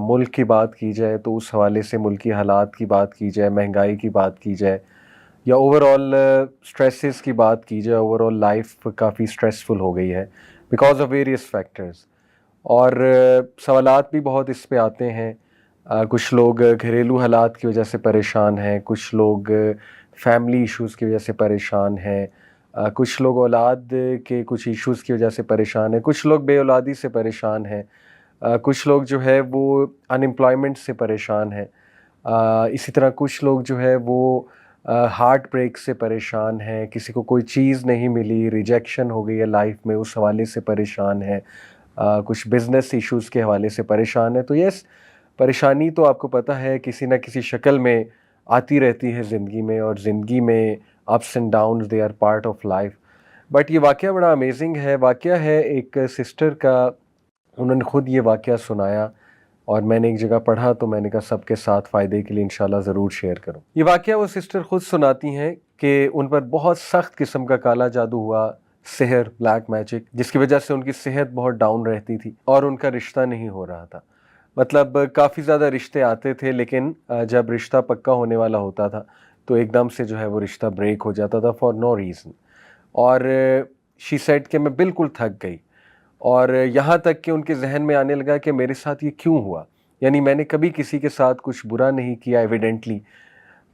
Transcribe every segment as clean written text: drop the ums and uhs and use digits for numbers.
ملک کی بات کی جائے تو اس حوالے سے ملکی حالات کی بات کی جائے، مہنگائی کی بات کی جائے، یا اوور آل اسٹریسز کی بات کی جائے، اوور آل لائف کافی اسٹریسفل ہو گئی ہے بیکاز آف ویریس فیکٹرز. اور سوالات بھی بہت اس پہ آتے ہیں. کچھ لوگ گھریلو حالات کی وجہ سے پریشان ہیں، کچھ لوگ فیملی ایشوز کی وجہ سے پریشان ہیں، کچھ لوگ اولاد کے کچھ ایشوز کی وجہ سے پریشان ہیں، کچھ لوگ بے اولادی سے پریشان ہیں، کچھ لوگ جو ہے وہ ان امپلائمنٹ سے پریشان ہیں، اسی طرح کچھ لوگ جو ہے وہ ہارٹ بریک سے پریشان ہیں، کسی کو کوئی چیز نہیں ملی، ریجیکشن ہو گئی ہے لائف میں، اس حوالے سے پریشان ہیں، کچھ بزنس ایشوز کے حوالے سے پریشان ہے. تو یس، پریشانی تو آپ کو پتہ ہے کسی نہ کسی شکل میں آتی رہتی ہے زندگی میں، اور زندگی میں ups and downs they are part of life. But یہ واقعہ بڑا امیزنگ ہے. واقعہ ہے ایک سسٹر کا، انہوں نے خود یہ واقعہ سنایا اور میں نے ایک جگہ پڑھا تو میں نے کہا سب کے ساتھ فائدے کے لیے انشاءاللہ ضرور شیئر کروں. یہ واقعہ وہ سسٹر خود سناتی ہیں کہ ان پر بہت سخت قسم کا کالا جادو ہوا، سحر، بلیک میجک، جس کی وجہ سے ان کی صحت بہت ڈاؤن رہتی تھی اور ان کا رشتہ نہیں ہو رہا تھا. مطلب کافی زیادہ رشتے آتے تھے، لیکن جب رشتہ پکا ہونے والا ہوتا تھا تو ایک دم سے جو ہے وہ رشتہ بریک ہو جاتا تھا فار نو ریزن. اور شی سیڈ کہ میں بالکل تھک گئی، اور یہاں تک کہ ان کے ذہن میں آنے لگا کہ میرے ساتھ یہ کیوں ہوا، یعنی میں نے کبھی کسی کے ساتھ کچھ برا نہیں کیا ایویڈنٹلی،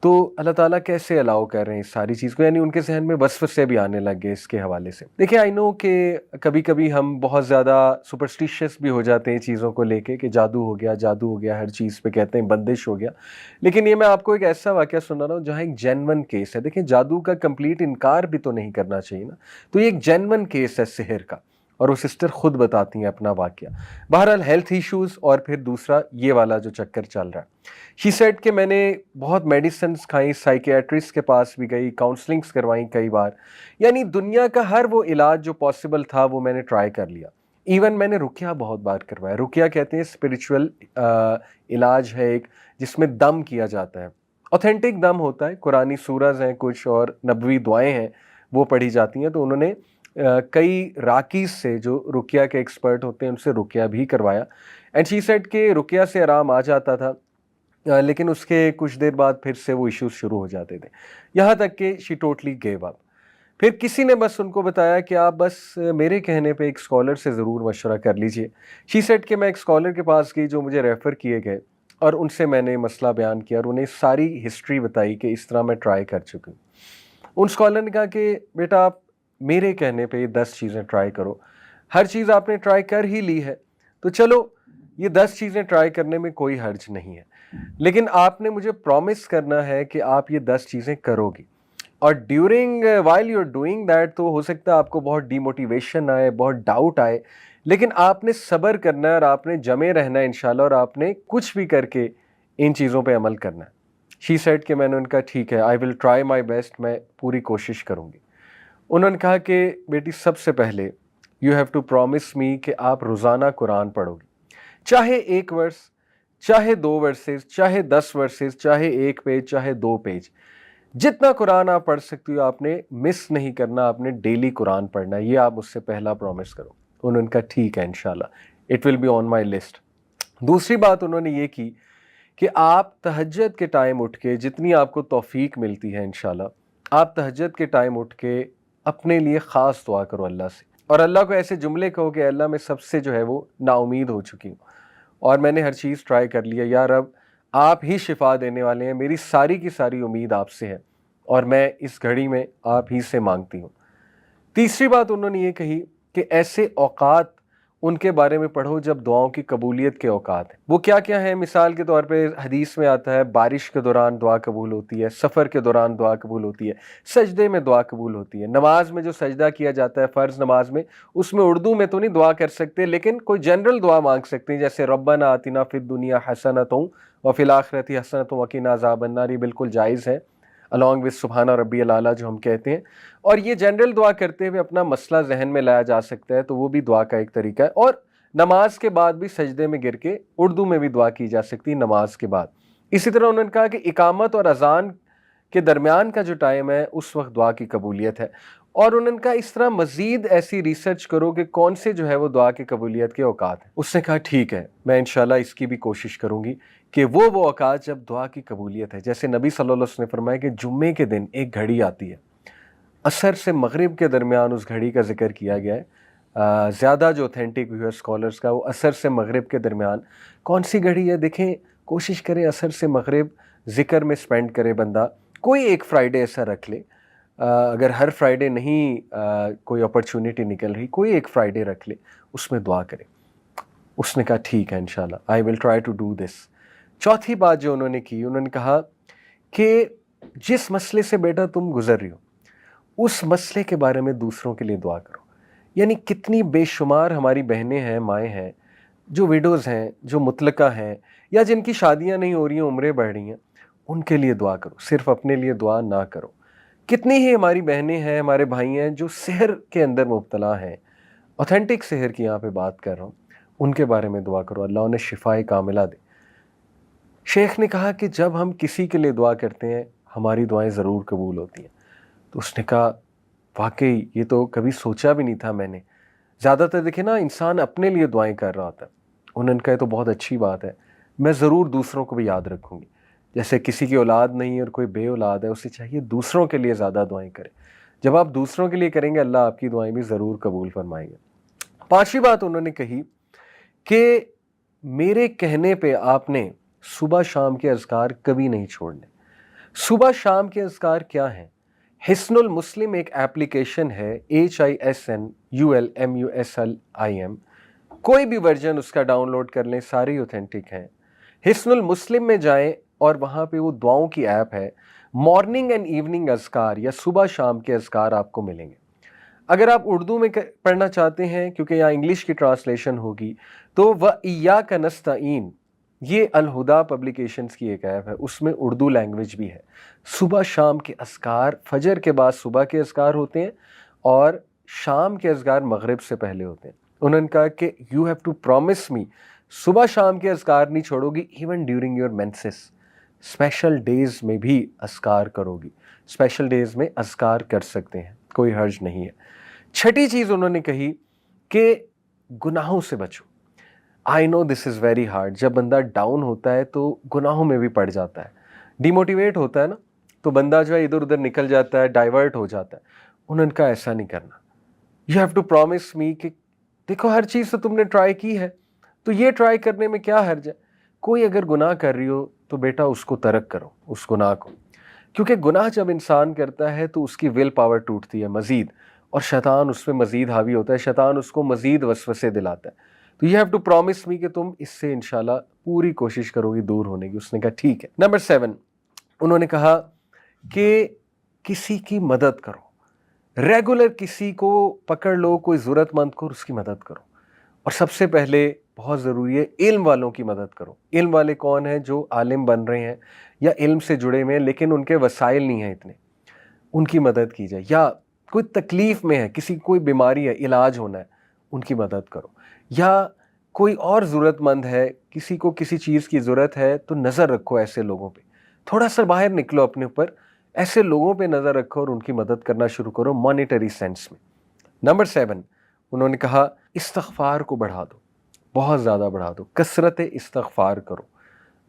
تو اللہ تعالیٰ کیسے الاؤ کر رہے ہیں اس ساری چیز کو. یعنی ان کے ذہن میں وسوسے بھی آنے لگ گئے اس کے حوالے سے. دیکھیں، آئی نو کہ کبھی کبھی ہم بہت زیادہ سپرسٹیشیس بھی ہو جاتے ہیں چیزوں کو لے کے کہ جادو ہو گیا، جادو ہو گیا، ہر چیز پہ کہتے ہیں بندش ہو گیا. لیکن یہ میں آپ کو ایک ایسا واقعہ سنا رہا ہوں جہاں ایک جینون کیس ہے. دیکھیں، جادو کا کمپلیٹ انکار بھی تو نہیں کرنا چاہیے نا، تو یہ ایک جینون کیس ہے سحر کا، اور وہ سسٹر خود بتاتی ہیں اپنا واقعہ. بہرحال ہیلتھ ایشوز، اور پھر دوسرا یہ والا جو چکر چل رہا ہے. شی سیڈ کہ میں نے بہت میڈیسنز کھائیں، سائیکیٹرسٹ کے پاس بھی گئی، کاؤنسلنگز کروائیں کئی بار، یعنی دنیا کا ہر وہ علاج جو پاسبل تھا وہ میں نے ٹرائی کر لیا. ایون میں نے رقیہ بہت بار کروایا. رقیہ کہتے ہیں اسپریچول علاج ہے ایک، جس میں دم کیا جاتا ہے، اوتھینٹک دم ہوتا ہے، قرآنی سورز ہیں کچھ اور نبوی دعائیں ہیں وہ پڑھی جاتی ہیں. تو انہوں نے کئی راکیز سے جو رقیہ کے ایکسپرٹ ہوتے ہیں ان سے رقیہ بھی کروایا. اینڈ شی سیڈ کہ رقیہ سے آرام آ جاتا تھا، لیکن اس کے کچھ دیر بعد پھر سے وہ ایشوز شروع ہو جاتے تھے، یہاں تک کہ شی ٹوٹلی گیو اپ. پھر کسی نے بس ان کو بتایا کہ آپ بس میرے کہنے پہ ایک اسکالر سے ضرور مشورہ کر لیجئے. شی سیڈ کہ میں ایک اسکالر کے پاس گئی جو مجھے ریفر کیے گئے، اور ان سے میں نے مسئلہ بیان کیا اور انہیں ساری ہسٹری بتائی کہ اس طرح میں ٹرائی کر چکی ہوں. ان اسکالر نے کہا کہ بیٹا آپ میرے کہنے پہ یہ 10 چیزیں ٹرائی کرو، ہر چیز آپ نے ٹرائی کر ہی لی ہے تو چلو یہ 10 چیزیں ٹرائی کرنے میں کوئی حرج نہیں ہے، لیکن آپ نے مجھے پرومس کرنا ہے کہ آپ یہ 10 چیزیں کرو گی. اور during while you are doing that تو ہو سکتا ہے آپ کو بہت ڈی موٹیویشن آئے، بہت ڈاؤٹ آئے، لیکن آپ نے صبر کرنا ہے اور آپ نے جمے رہنا ہے انشاءاللہ، اور آپ نے کچھ بھی کر کے ان چیزوں پہ عمل کرنا ہے. شی سیڈ کہ میں نے ان کا ٹھیک ہے، آئی ول ٹرائی مائی بیسٹ، میں پوری کوشش کروں گی. انہوں نے کہا کہ بیٹی سب سے پہلے یو ہیو ٹو پرومس می کہ آپ روزانہ قرآن پڑھو گی، چاہے 1 ورس، چاہے 2 ورسز، چاہے 10 ورسز، چاہے 1 پیج، چاہے 2 پیج، جتنا قرآن آپ پڑھ سکتی ہو آپ نے مس نہیں کرنا، آپ نے ڈیلی قرآن پڑھنا ہے، یہ آپ اس سے پہلا پرومس کرو. انہوں نے کہا ٹھیک ہے انشاءاللہ، it will be on my list. دوسری بات انہوں نے یہ کی کہ آپ تہجد کے ٹائم اٹھ کے، جتنی آپ کو توفیق ملتی ہے انشاءاللہ، آپ تہجد کے ٹائم اٹھ کے اپنے لیے خاص دعا کرو اللہ سے، اور اللہ کو ایسے جملے کہو کہ اللہ میں سب سے جو ہے وہ نا امید ہو چکی ہوں، اور میں نے ہر چیز ٹرائی کر لیا، یا رب آپ ہی شفا دینے والے ہیں، میری ساری کی ساری امید آپ سے ہے، اور میں اس گھڑی میں آپ ہی سے مانگتی ہوں. تیسری بات انہوں نے یہ کہی کہ ایسے اوقات ان کے بارے میں پڑھو جب دعاؤں کی قبولیت کے اوقات ہیں. وہ کیا کیا ہیں؟ مثال کے طور پہ حدیث میں آتا ہے بارش کے دوران دعا قبول ہوتی ہے، سفر کے دوران دعا قبول ہوتی ہے، سجدے میں دعا قبول ہوتی ہے، نماز میں جو سجدہ کیا جاتا ہے فرض نماز میں، اس میں اردو میں تو نہیں دعا کر سکتے، لیکن کوئی جنرل دعا مانگ سکتے ہیں، جیسے ربنا آتنا فی الدنیا حسنۃ وفی الآخرۃ حسنۃ وقنا عذاب النار، یہ بالکل جائز ہے along with سبحان ربی الاعلیٰ جو ہم کہتے ہیں. اور یہ جنرل دعا کرتے ہوئے اپنا مسئلہ ذہن میں لایا جا سکتا ہے، تو وہ بھی دعا کا ایک طریقہ ہے. اور نماز کے بعد بھی سجدے میں گر کے اردو میں بھی دعا کی جا سکتی نماز کے بعد. اسی طرح انہوں نے کہا کہ اقامت اور اذان کے درمیان کا جو ٹائم ہے اس وقت دعا کی قبولیت ہے. اور انہوں نے کہا اس طرح مزید ایسی ریسرچ کرو کہ کون سے جو ہے وہ دعا کی قبولیت کے اوقات ہیں۔ اس نے کہا ٹھیک ہے، میں انشاءاللہ اس کی بھی کوشش کروں گی کہ وہ اوقات جب دعا کی قبولیت ہے، جیسے نبی صلی اللہ علیہ وسلم نے فرمایا کہ جمعے کے دن ایک گھڑی آتی ہے، عصر سے مغرب کے درمیان اس گھڑی کا ذکر کیا گیا ہے، زیادہ جو اوتھینٹک ویو ہے اسکالرس کا وہ عصر سے مغرب کے درمیان کون سی گھڑی ہے۔ دیکھیں کوشش کریں عصر سے مغرب ذکر میں سپینڈ کرے بندہ، کوئی ایک فرائیڈے ایسا رکھ لے، اگر ہر فرائیڈے نہیں کوئی اپرچونٹی نکل رہی، کوئی ایک فرائیڈے رکھ لے، اس میں دعا کرے۔ اس نے کہا ٹھیک ہے انشاءاللہ I will try to do this. چوتھی بات جو انہوں نے کی، انہوں نے کہا کہ جس مسئلے سے بیٹا تم گزر رہی ہو اس مسئلے کے بارے میں دوسروں کے لیے دعا کرو۔ یعنی کتنی بے شمار ہماری بہنیں ہیں، مائیں ہیں، جو ویڈوز ہیں، جو مطلقہ ہیں، یا جن کی شادیاں نہیں ہو رہی ہیں، عمریں بڑھ رہی ہیں، ان کے لیے دعا کرو، صرف اپنے لیے دعا نہ کرو۔ کتنی ہی ہماری بہنیں ہیں، ہمارے بھائی ہیں جو سحر کے اندر مبتلا ہیں، اوتھینٹک سحر کی یہاں پہ بات کر رہا ہوں، ان کے بارے میں دعا کرو، اللہ انہیں شفائے کاملہ دے۔ شیخ نے کہا کہ جب ہم کسی کے لیے دعا کرتے ہیں ہماری دعائیں ضرور قبول ہوتی ہیں۔ تو اس نے کہا واقعی یہ تو کبھی سوچا بھی نہیں تھا میں نے، زیادہ تر دیکھیں نا انسان اپنے لیے دعائیں کر رہا ہوتا ہے۔ انہوں نے کہا تو بہت اچھی بات ہے، میں ضرور دوسروں کو بھی یاد رکھوں گی، جیسے کسی کی اولاد نہیں اور کوئی بے اولاد ہے، اسے چاہیے دوسروں کے لیے زیادہ دعائیں کرے۔ جب آپ دوسروں کے لیے کریں گے اللہ آپ کی دعائیں بھی ضرور قبول فرمائیں گے۔ پانچویں بات انہوں نے کہی کہ میرے کہنے پہ آپ نے صبح شام کے اذکار کبھی نہیں چھوڑنے۔ صبح شام کے اذکار کیا ہیں؟ حصن المسلم ایک ایپلیکیشن ہے، HISNULMUSLIM، کوئی بھی ورژن اس کا ڈاؤن لوڈ کر لیں، سارے اوتھینٹک ہیں۔ حصن المسلم میں جائیں اور وہاں پہ وہ دعاؤں کی ایپ ہے، مارننگ اینڈ ایوننگ اذکار یا صبح شام کے اذکار آپ کو ملیں گے۔ اگر آپ اردو میں پڑھنا چاہتے ہیں کیونکہ یہاں انگلش کی ٹرانسلیشن ہوگی تو وَإِيَّاكَ نَسْتَعِينُ، یہ الہدا پبلیکیشنز کی ایک ایپ ہے، اس میں اردو لینگویج بھی ہے۔ صبح شام کے اذکار، فجر کے بعد صبح کے اذکار ہوتے ہیں اور شام کے اذکار مغرب سے پہلے ہوتے ہیں۔ انہوں نے کہا کہ you have to promise me, صبح شام کے اذکار نہیں چھوڑو گی، even during your menses, special days میں بھی اذکار کرو گی۔ اسپیشل ڈیز میں اذکار کر سکتے ہیں، کوئی حرج نہیں ہے۔ چھٹی چیز انہوں نے کہی کہ گناہوں سے بچو۔ آئی نو دس از ویری ہارڈ، جب بندہ ڈاؤن ہوتا ہے تو گناہوں میں بھی پڑ جاتا ہے، ڈی موٹیویٹ ہوتا ہے نا، تو بندہ جو ہے ادھر ادھر نکل جاتا ہے، ڈائیورٹ ہو جاتا ہے۔ انہوں نے کہا ایسا نہیں کرنا، یو ہیو ٹو پرومس می کہ دیکھو ہر چیز تو تم نے ٹرائی کی ہے، تو یہ ٹرائی کرنے میں کیا حرج ہے؟ کوئی اگر گناہ کر رہی ہو تو بیٹا اس کو ترک کرو، اس گناہ کو، کیونکہ گناہ جب انسان کرتا ہے تو اس کی ول پاور ٹوٹتی ہے مزید، اور شیطان اس پہ مزید حاوی ہوتا ہے، شیطان اس کو مزید وسوسے دلاتا ہے۔ تو یو ہیو ٹو پرومس می کہ تم اس سے انشاءاللہ پوری کوشش کرو گی دور ہونے کی۔ اس نے کہا ٹھیک ہے۔ نمبر 7، انہوں نے کہا کہ کسی کی مدد کرو، ریگولر کسی کو پکڑ لو، کوئی ضرورت مند کو اس کی مدد کرو، اور سب سے پہلے بہت ضروری ہے علم والوں کی مدد کرو۔ علم والے کون ہیں؟ جو عالم بن رہے ہیں یا علم سے جڑے ہوئے ہیں لیکن ان کے وسائل نہیں ہیں اتنے، ان کی مدد کی جائے۔ یا کوئی تکلیف میں ہے، کسی کوئی بیماری ہے، علاج ہونا ہے، ان کی مدد کرو۔ یا کوئی اور ضرورت مند ہے، کسی کو کسی چیز کی ضرورت ہے، تو نظر رکھو ایسے لوگوں پہ، تھوڑا سا باہر نکلو اپنے اوپر، ایسے لوگوں پہ نظر رکھو اور ان کی مدد کرنا شروع کرو مانیٹری سینس میں۔ نمبر 7، انہوں نے کہا استغفار کو بڑھا دو، بہت زیادہ بڑھا دو، کثرت استغفار کرو،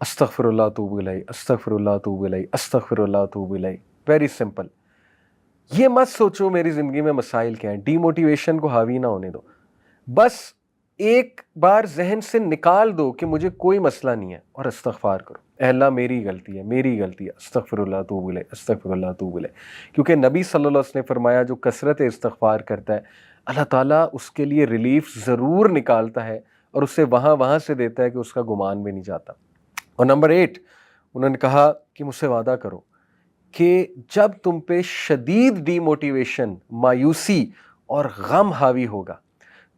استغفر اللہ توب الیہ، استغفر اللہ توب الیہ، استغفر اللہ توب الیہ۔ Very simple. یہ مت سوچو میری زندگی میں مسائل کیا ہیں، ڈی موٹیویشن کو حاوی نہ ہونے دو، بس ایک بار ذہن سے نکال دو کہ مجھے کوئی مسئلہ نہیں ہے اور استغفار کرو، اے اللہ میری غلطی ہے، میری غلطی ہے، استغفر اللہ توب الیہ، استغفر اللہ توب الیہ۔ کیونکہ نبی صلی اللہ علیہ وسلم نے فرمایا جو کثرت استغفار کرتا ہے اللہ تعالیٰ اس کے لیے ریلیف ضرور نکالتا ہے اور اسے وہاں سے دیتا ہے کہ اس کا گمان بھی نہیں جاتا۔ اور نمبر 8، انہوں نے کہا کہ مجھ سے وعدہ کرو کہ جب تم پہ شدید ڈی موٹیویشن، مایوسی اور غم حاوی ہوگا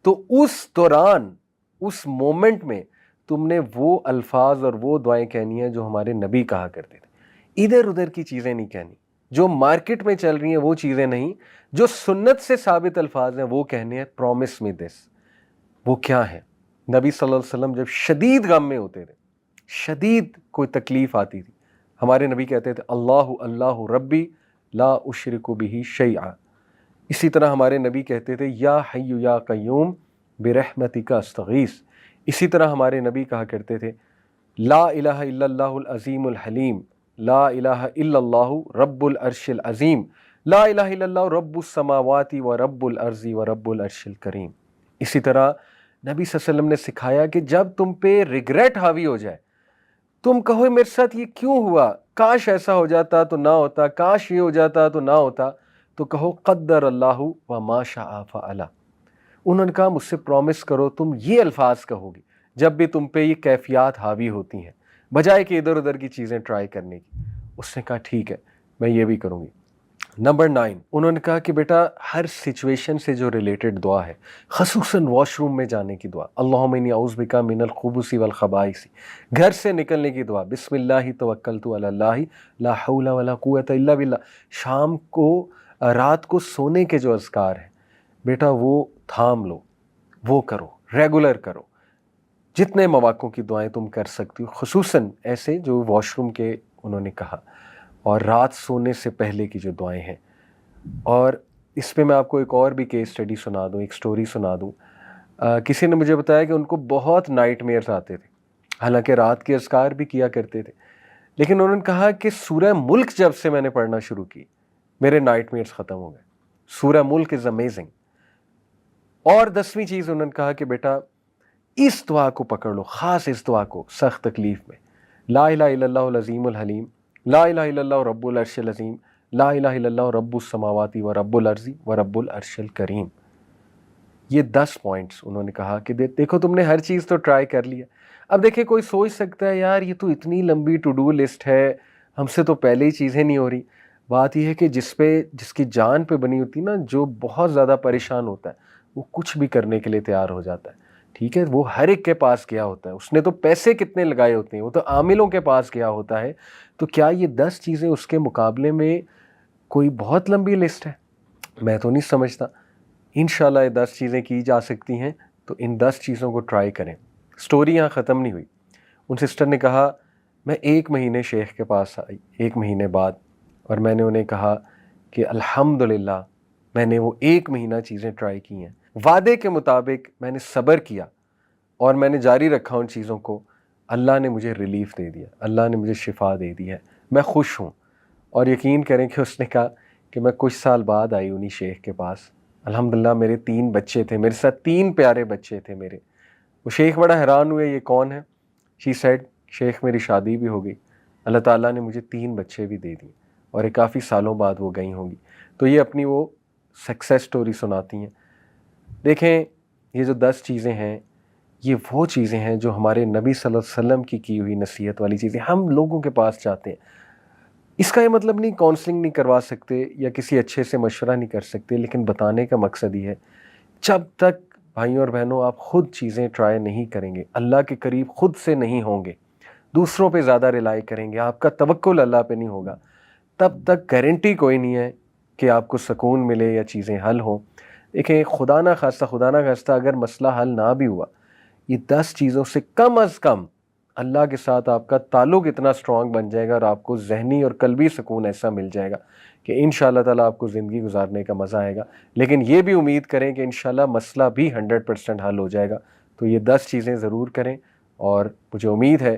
تو اس دوران، اس مومنٹ میں تم نے وہ الفاظ اور وہ دعائیں کہنی ہیں جو ہمارے نبی کہا کرتے تھے، ادھر ادھر کی چیزیں نہیں کہنی، جو مارکیٹ میں چل رہی ہیں وہ چیزیں نہیں، جو سنت سے ثابت الفاظ ہیں وہ کہنے ہیں۔ پرومس می دس۔ وہ کیا ہے؟ نبی صلی اللہ علیہ وسلم جب شدید غم میں ہوتے تھے، شدید کوئی تکلیف آتی تھی، ہمارے نبی کہتے تھے اللہ اللہ ربی لا اشرک بہ شیئا، اسی طرح ہمارے نبی کہتے تھے یا حی یا قیوم برحمتک استغیث. اسی طرح ہمارے نبی کہا کرتے تھے لا الہ الا اللہ العظیم الحلیم، لا الہ الا اللہ رب العرش العظیم، لا الہ الا اللہ رب السماوات و رب الارض و رب العرش الکریم. اسی طرح نبی صلی اللہ علیہ وسلم نے سکھایا کہ جب تم پہ ریگریٹ حاوی ہو جائے، تم کہو میرے ساتھ یہ کیوں ہوا، کاش ایسا ہو جاتا تو نہ ہوتا، کاش یہ ہو جاتا تو نہ ہوتا، تو کہو قدر اللہ و ما شاء فعل. انہوں نے کہا مجھ سے پرومس کرو تم یہ الفاظ کہو گی جب بھی تم پہ یہ کیفیات حاوی ہوتی ہیں، بجائے کہ ادھر ادھر کی چیزیں ٹرائی کرنے کی. اس نے کہا ٹھیک ہے میں یہ بھی کروں گی. نمبر 9 انہوں نے کہا کہ بیٹا ہر سچویشن سے جو ریلیٹڈ دعا ہے، خصوصاً واش روم میں جانے کی دعا، اللہم انی اعوذ بک من الخبث والخبائث، گھر سے نکلنے کی دعا، بسم اللہ توکلت علی اللہ لا حول ولا قوت الا باللہ. شام کو رات کو سونے کے جو اذکار ہیں بیٹا وہ تھام لو، وہ کرو، ریگولر کرو. جتنے مواقع کی دعائیں تم کر سکتی ہو، خصوصاً ایسے جو واش روم کے انہوں نے کہا، اور رات سونے سے پہلے کی جو دعائیں ہیں. اور اس پہ میں آپ کو ایک اور بھی کیس اسٹڈی سنا دوں، ایک سٹوری سنا دوں. کسی نے مجھے بتایا کہ ان کو بہت نائٹ میئرز آتے تھے، حالانکہ رات کے اذکار بھی کیا کرتے تھے، لیکن انہوں نے کہا کہ سورہ ملک جب سے میں نے پڑھنا شروع کی میرے نائٹ میئرز ختم ہو گئے. سورہ ملک از امیزنگ. اور 10ویں چیز انہوں نے کہا کہ بیٹا اس دعا کو پکڑ لو، خاص اس دعا کو سخت تکلیف میں، لا الہ الا اللہ العظیم الحلیم، لا الہ الا اللہ رب العرش العظیم، لا الہ الا اللہ رب السماوات و رب الارض و رب العرش الکریم. یہ 10 پوائنٹس انہوں نے کہا کہ دیکھو تم نے ہر چیز تو ٹرائی کر لیا. اب دیکھیں کوئی سوچ سکتا ہے یار یہ تو اتنی لمبی ٹو ڈو لسٹ ہے، ہم سے تو پہلے ہی چیزیں نہیں ہو رہی. بات یہ ہے کہ جس کی جان پہ بنی ہوتی نا، جو بہت زیادہ پریشان ہوتا ہے وہ کچھ بھی کرنے کے لیے تیار ہو جاتا ہے. ٹھیک ہے، وہ ہر ایک کے پاس گیا ہوتا ہے، اس نے تو پیسے کتنے لگائے ہوتے ہیں، وہ تو عاملوں کے پاس گیا ہوتا ہے. تو کیا یہ 10 چیزیں اس کے مقابلے میں کوئی بہت لمبی لسٹ ہے؟ میں تو نہیں سمجھتا. انشاءاللہ یہ 10 چیزیں کی جا سکتی ہیں، تو ان 10 چیزوں کو ٹرائی کریں. سٹوری یہاں ختم نہیں ہوئی. ان سسٹر نے کہا میں 1 مہینے شیخ کے پاس آئی 1 مہینے بعد، اور میں نے انہیں کہا کہ الحمدللہ میں نے وہ 1 مہینہ چیزیں ٹرائی کی ہیں، وعدے کے مطابق میں نے صبر کیا اور میں نے جاری رکھا ان چیزوں کو. اللہ نے مجھے ریلیف دے دیا، اللہ نے مجھے شفا دے دی ہے، میں خوش ہوں. اور یقین کریں کہ اس نے کہا کہ میں کچھ سال بعد آئی انہی شیخ کے پاس. الحمدللہ میرے 3 بچے تھے، میرے ساتھ 3 پیارے بچے تھے میرے. وہ شیخ بڑا حیران ہوئے یہ کون ہے. شی سیڈ شیخ میری شادی بھی ہو گئی، اللہ تعالیٰ نے مجھے 3 بچے بھی دے دیے، اور ایک کافی سالوں بعد وہ گئی ہوں گی. تو یہ اپنی وہ سکسیس سٹوری سناتی ہیں. دیکھیں یہ جو 10 چیزیں ہیں یہ وہ چیزیں ہیں جو ہمارے نبی صلی اللہ علیہ وسلم کی ہوئی نصیحت والی چیزیں ہم لوگوں کے پاس چاہتے ہیں. اس کا یہ مطلب نہیں کاؤنسلنگ نہیں کروا سکتے یا کسی اچھے سے مشورہ نہیں کر سکتے، لیکن بتانے کا مقصد یہ ہے جب تک بھائیوں اور بہنوں آپ خود چیزیں ٹرائی نہیں کریں گے، اللہ کے قریب خود سے نہیں ہوں گے، دوسروں پہ زیادہ ریلائی کریں گے، آپ کا توکل اللہ پہ نہیں ہوگا، تب تک گارنٹی کوئی نہیں ہے کہ آپ کو سکون ملے یا چیزیں حل ہوں. دیکھیں خدا نہ خواستہ اگر مسئلہ حل نہ بھی ہوا، یہ 10 چیزوں سے کم از کم اللہ کے ساتھ آپ کا تعلق اتنا سٹرونگ بن جائے گا اور آپ کو ذہنی اور قلبی سکون ایسا مل جائے گا کہ انشاءاللہ تعالیٰ آپ کو زندگی گزارنے کا مزہ آئے گا. لیکن یہ بھی امید کریں کہ انشاءاللہ مسئلہ بھی 100% حل ہو جائے گا. تو یہ 10 چیزیں ضرور کریں، اور مجھے امید ہے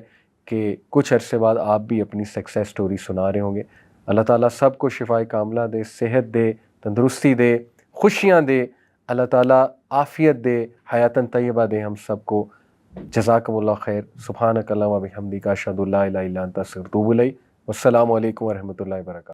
کہ کچھ عرصے بعد آپ بھی اپنی سکسیس سٹوری سنا رہے ہوں گے. اللہ تعالیٰ سب کو شفائے کاملہ دے، صحت دے، تندرستی دے، خوشیاں دے، اللہ تعالیٰ عافیت دے، حیاتاً طیبہ دے ہم سب کو. جزاکم اللہ خیر. سبحانک اللہم و بحمدک اشہد ان لا الہ الا انت استغفرک و اتوب الیک. والسلام علیکم ورحمۃ اللہ وبرکاتہ.